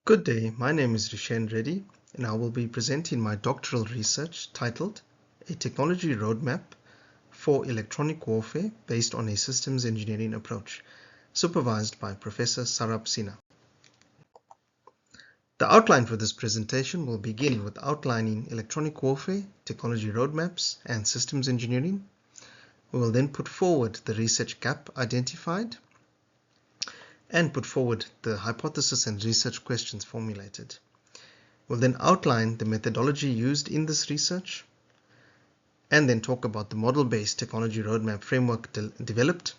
Good day, my name is Reeshen Reddy, and I will be presenting my doctoral research titled A Technology Roadmap for Electronic Warfare based on a Systems Engineering Approach, supervised by Professor Sarab Sinha. The outline for this presentation will begin with outlining electronic warfare, technology roadmaps, and systems engineering. We will then put forward the research gap identified and put forward the hypothesis and research questions formulated. We'll then outline the methodology used in this research and then talk about the model-based technology roadmap framework developed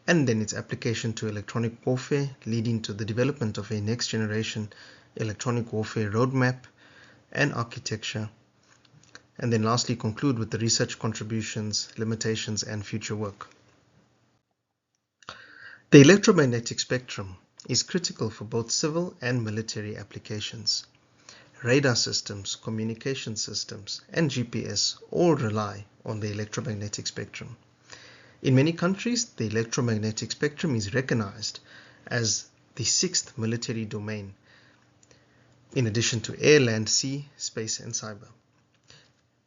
and then its application to electronic warfare, leading to the development of a next-generation electronic warfare roadmap and architecture, and then lastly conclude with the research contributions, limitations, and future work. The electromagnetic spectrum is critical for both civil and military applications. Radar systems, communication systems, and GPS all rely on the electromagnetic spectrum. In many countries, the electromagnetic spectrum is recognized as the sixth military domain, in addition to air, land, sea, space, and cyber.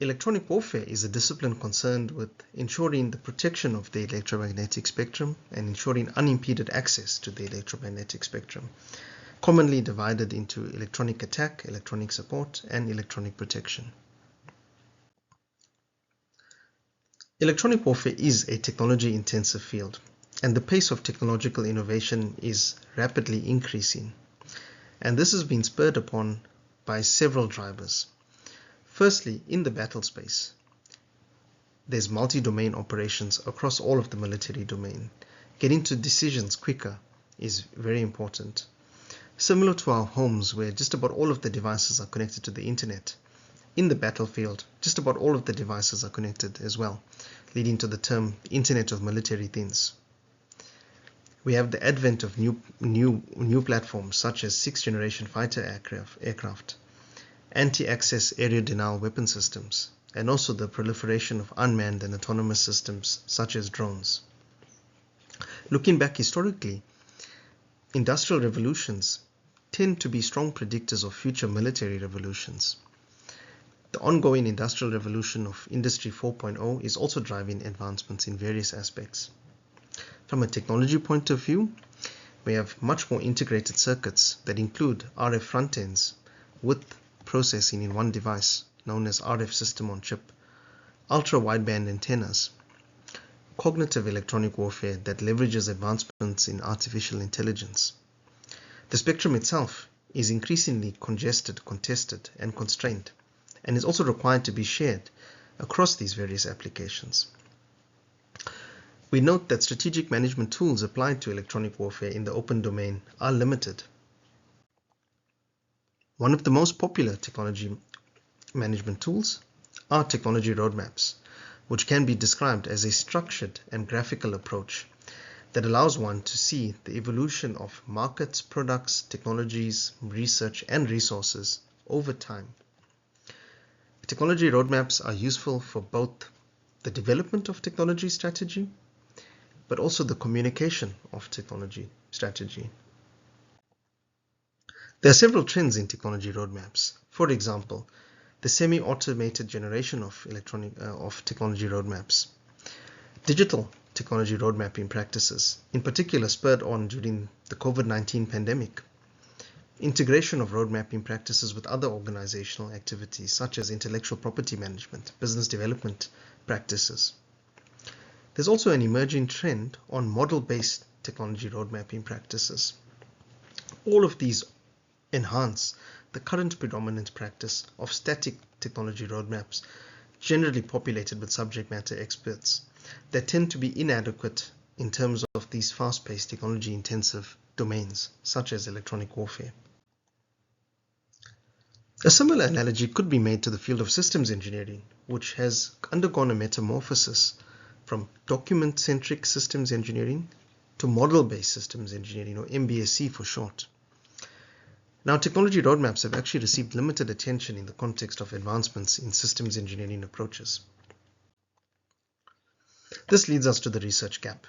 Electronic warfare is a discipline concerned with ensuring the protection of the electromagnetic spectrum and ensuring unimpeded access to the electromagnetic spectrum, commonly divided into electronic attack, electronic support, and electronic protection. Electronic warfare is a technology-intensive field, and the pace of technological innovation is rapidly increasing. And this has been spurred upon by several drivers. Firstly, in the battle space, there's multi-domain operations across all of the military domain. Getting to decisions quicker is very important. Similar to our homes, where just about all of the devices are connected to the internet, in the battlefield, just about all of the devices are connected as well, leading to the term Internet of Military Things. We have the advent of new platforms such as sixth-generation fighter aircraft, anti-access area denial weapon systems, and also the proliferation of unmanned and autonomous systems such as drones. Looking back historically, industrial revolutions tend to be strong predictors of future military revolutions. The ongoing industrial revolution of Industry 4.0 is also driving advancements in various aspects. From a technology point of view, we have much more integrated circuits that include RF front ends with processing in one device known as RF system on chip, ultra-wideband antennas, cognitive electronic warfare that leverages advancements in artificial intelligence. The spectrum itself is increasingly congested, contested, and constrained, and is also required to be shared across these various applications. We note that strategic management tools applied to electronic warfare in the open domain are limited. One of the most popular technology management tools are technology roadmaps, which can be described as a structured and graphical approach that allows one to see the evolution of markets, products, technologies, research, and resources over time. Technology roadmaps are useful for both the development of technology strategy, but also the communication of technology strategy. There are several trends in technology roadmaps. For example, the semi-automated generation of technology roadmaps, digital technology road mapping practices, in particular spurred on during the COVID-19 pandemic, integration of road mapping practices with other organizational activities such as intellectual property management, business development practices. There's also an emerging trend on model-based technology road mapping practices. All of these enhance the current predominant practice of static technology roadmaps, generally populated with subject matter experts, that tend to be inadequate in terms of these fast-paced technology-intensive domains, such as electronic warfare. A similar analogy could be made to the field of systems engineering, which has undergone a metamorphosis from document-centric systems engineering to model-based systems engineering, or MBSE for short. Now, technology roadmaps have actually received limited attention in the context of advancements in systems engineering approaches. This leads us to the research gap.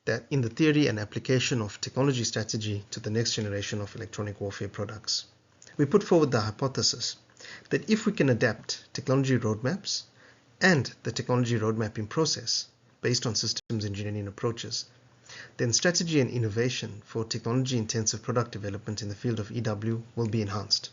that in the theory and application of technology strategy to the next generation of electronic warfare products. We put forward the hypothesis that if we can adapt technology roadmaps and the technology roadmapping process based on systems engineering approaches, then strategy and innovation for technology-intensive product development in the field of EW will be enhanced.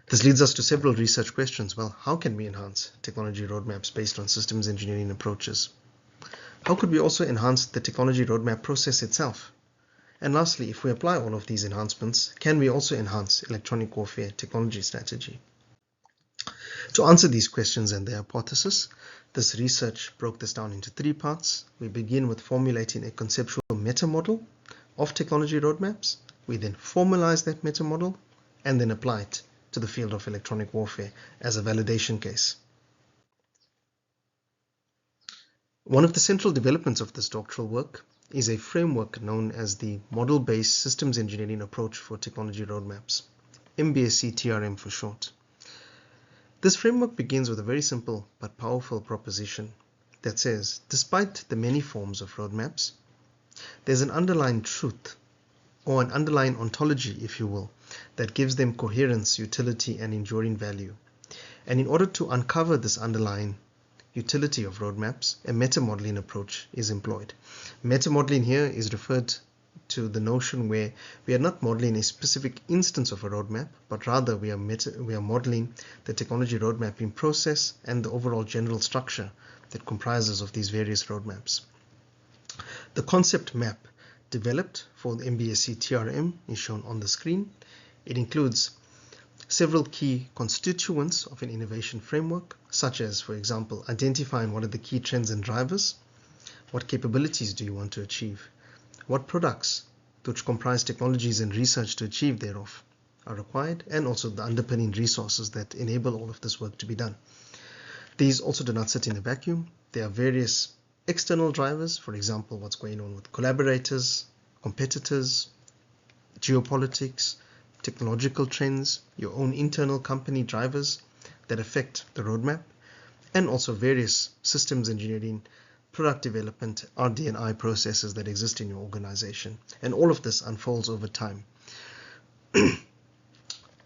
This leads us to several research questions. Well, how can we enhance technology roadmaps based on systems engineering approaches? How could we also enhance the technology roadmap process itself? And lastly, if we apply all of these enhancements, can we also enhance electronic warfare technology strategy? To answer these questions and their hypothesis, this research broke this down into three parts. We begin with formulating a conceptual meta-model of technology roadmaps. We then formalize that meta-model and then apply it to the field of electronic warfare as a validation case. One of the central developments of this doctoral work is a framework known as the Model-Based Systems Engineering Approach for Technology Roadmaps, MBSC TRM for short. This framework begins with a very simple but powerful proposition that says, despite the many forms of roadmaps, there's an underlying truth, or an underlying ontology, if you will, that gives them coherence, utility, and enduring value. And in order to uncover this underlying utility of roadmaps, a meta-modeling approach is employed. Meta-modeling here is referred to the notion where we are not modeling a specific instance of a roadmap, but rather we are modeling the technology roadmapping process and the overall general structure that comprises of these various roadmaps. The concept map developed for the MBSC TRM is shown on the screen. It includes several key constituents of an innovation framework, such as, for example, identifying what are the key trends and drivers, what capabilities do you want to achieve, what products, which comprise technologies and research to achieve thereof, are required, and also the underpinning resources that enable all of this work to be done. These also do not sit in a vacuum. There are various external drivers, for example, what's going on with collaborators, competitors, geopolitics, technological trends, your own internal company drivers that affect the roadmap, and also various systems engineering, product development, RD&I processes that exist in your organization. And all of this unfolds over time.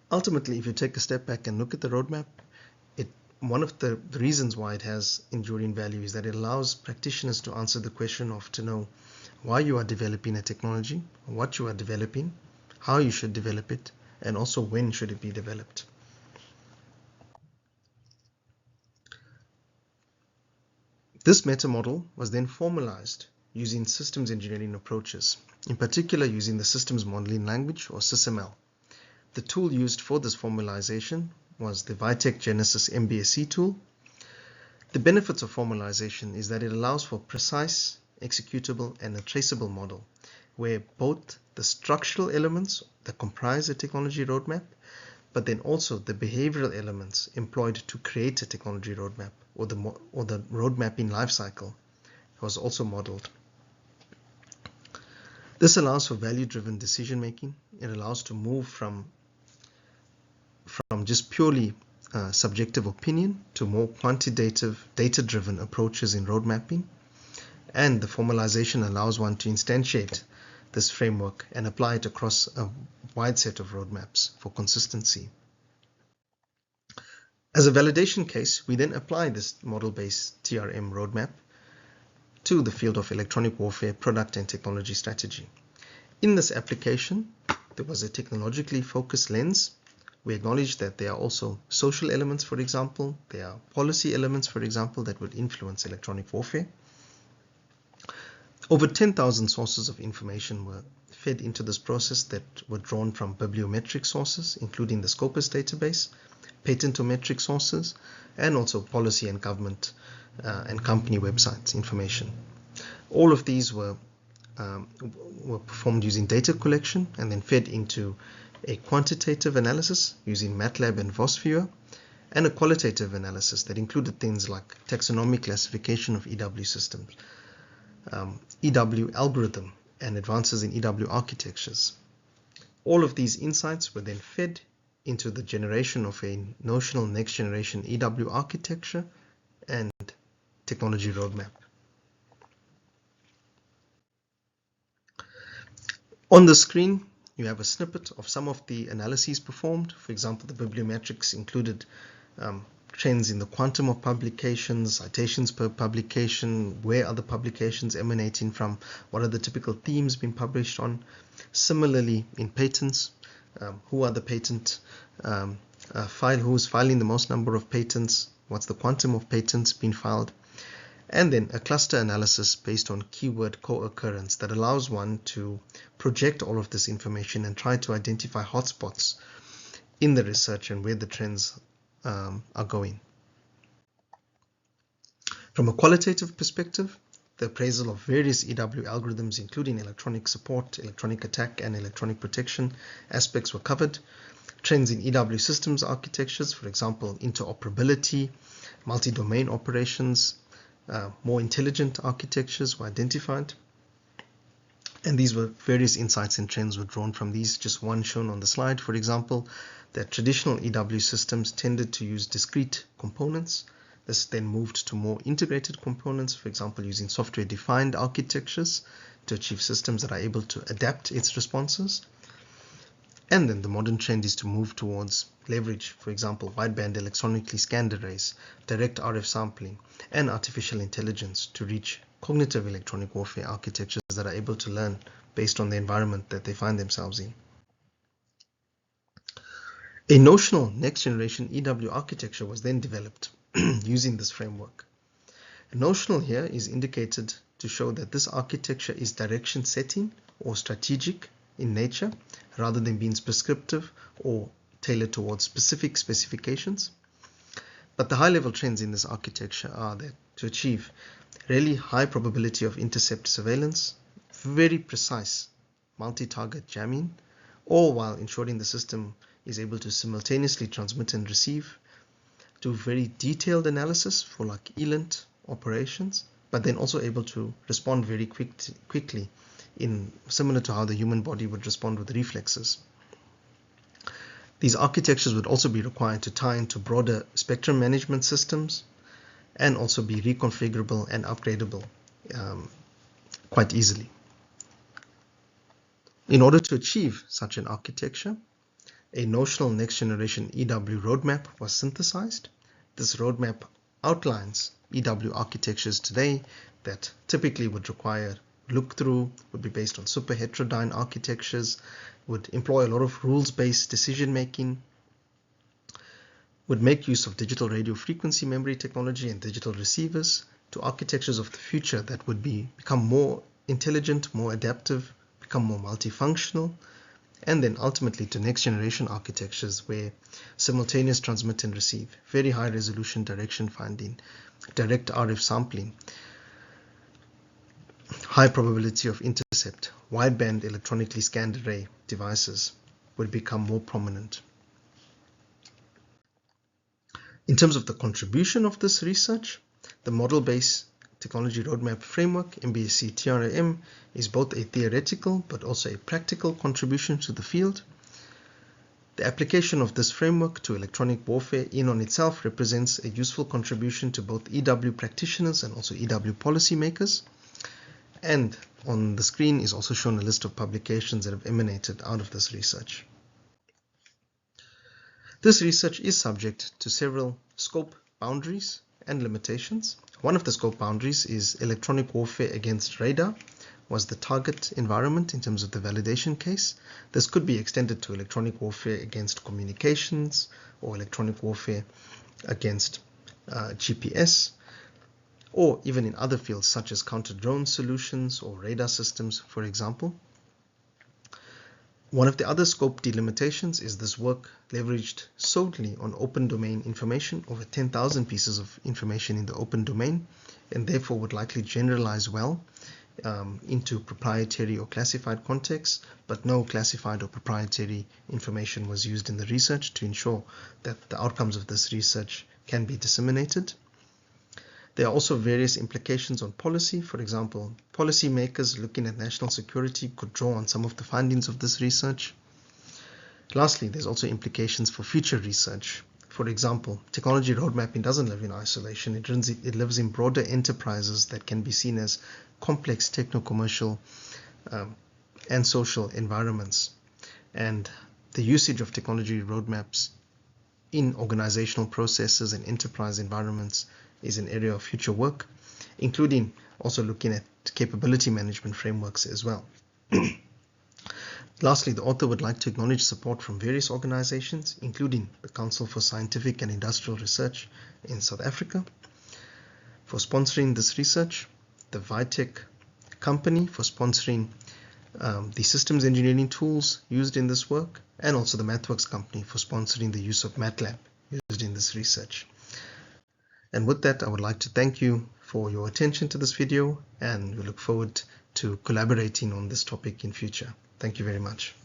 Ultimately, if you take a step back and look at the roadmap, one of the reasons why it has enduring value is that it allows practitioners to answer the question of to know why you are developing a technology, what you are developing, how you should develop it, and also when should it be developed. This meta-model was then formalized using systems engineering approaches, in particular using the systems modeling language, or SysML. The tool used for this formalization was the Vitek Genesis MBSC tool. The benefits of formalization is that it allows for precise, executable, and a traceable model, where both the structural elements that comprise a technology roadmap, but then also the behavioral elements employed to create a technology roadmap, or the road mapping lifecycle, was also modeled. This allows for value-driven decision making. It allows to move from just purely subjective opinion to more quantitative, data-driven approaches in road mapping. And the formalization allows one to instantiate this framework and apply it across a wide set of roadmaps for consistency. As a validation case, we then apply this model-based TRM roadmap to the field of electronic warfare product and technology strategy. In this application, there was a technologically focused lens. We acknowledge that there are also social elements, for example. There are policy elements, for example, that would influence electronic warfare. Over 10,000 sources of information were fed into this process that were drawn from bibliometric sources, including the Scopus database, patentometric sources, and also policy and government and company websites information. All of these were performed using data collection and then fed into a quantitative analysis using MATLAB and VosViewer, and a qualitative analysis that included things like taxonomic classification of EW systems, EW algorithm, and advances in EW architectures. All of these insights were then fed into the generation of a notional next generation EW architecture and technology roadmap. On the screen, you have a snippet of some of the analyses performed. For example, the bibliometrics included trends in the quantum of publications, citations per publication, where are the publications emanating from, what are the typical themes being published on. Similarly, in patents, who are the patent who's filing the most number of patents, what's the quantum of patents being filed, and then a cluster analysis based on keyword co-occurrence that allows one to project all of this information and try to identify hotspots in the research and where the trends are going. From a qualitative perspective, the appraisal of various EW algorithms, including electronic support, electronic attack, and electronic protection aspects were covered. Trends in EW systems architectures, for example, interoperability, multi-domain operations, more intelligent architectures were identified. And these were various insights and trends were drawn from these. Just one shown on the slide, for example, that traditional EW systems tended to use discrete components. This then moved to more integrated components, for example, using software-defined architectures to achieve systems that are able to adapt its responses. And then the modern trend is to move towards leverage, for example, wideband electronically scanned arrays, direct RF sampling, and artificial intelligence to reach cognitive electronic warfare architectures that are able to learn based on the environment that they find themselves in. A notional next-generation EW architecture was then developed using this framework. A notional here is indicated to show that this architecture is direction setting or strategic in nature, rather than being prescriptive or tailored towards specific specifications. But the high-level trends in this architecture are that to achieve really high probability of intercept surveillance, very precise multi-target jamming, all while ensuring the system is able to simultaneously transmit and receive, do very detailed analysis for like ELINT operations, but then also able to respond very quickly in similar to how the human body would respond with reflexes. These architectures would also be required to tie into broader spectrum management systems and also be reconfigurable and upgradable quite easily. In order to achieve such an architecture, a notional next-generation EW roadmap was synthesized. This roadmap outlines EW architectures today that typically would require look-through, would be based on super heterodyne architectures, would employ a lot of rules-based decision-making, would make use of digital radio frequency memory technology and digital receivers to architectures of the future that would become more intelligent, more adaptive, become more multifunctional, and then ultimately to next generation architectures where simultaneous transmit and receive, very high resolution direction finding, direct RF sampling, high probability of intercept, wideband electronically scanned array devices would become more prominent. In terms of the contribution of this research, the model-based technology roadmap framework, MBSC TRAM, is both a theoretical but also a practical contribution to the field. The application of this framework to electronic warfare in on itself represents a useful contribution to both EW practitioners and also EW policymakers. And on the screen is also shown a list of publications that have emanated out of this research. This research is subject to several scope boundaries and limitations. One of the scope boundaries is electronic warfare against radar was the target environment in terms of the validation case. This could be extended to electronic warfare against communications or electronic warfare against GPS, or even in other fields such as counter-drone solutions or radar systems, for example. One of the other scope delimitations is this work leveraged solely on open domain information, over 10,000 pieces of information in the open domain, and therefore would likely generalize well into proprietary or classified contexts, but no classified or proprietary information was used in the research to ensure that the outcomes of this research can be disseminated. There are also various implications on policy. For example, policymakers looking at national security could draw on some of the findings of this research. Lastly, there's also implications for future research. For example, technology road mapping doesn't live in isolation. It lives in broader enterprises that can be seen as complex techno-commercial and social environments. And the usage of technology roadmaps in organizational processes and enterprise environments is an area of future work, including also looking at capability management frameworks as well. Lastly, the author would like to acknowledge support from various organizations, including the Council for Scientific and Industrial Research in South Africa for sponsoring this research, the Vitech company for sponsoring the systems engineering tools used in this work, and also the MathWorks company for sponsoring the use of MATLAB used in this research. And with that, I would like to thank you for your attention to this video, and we look forward to collaborating on this topic in future. Thank you very much.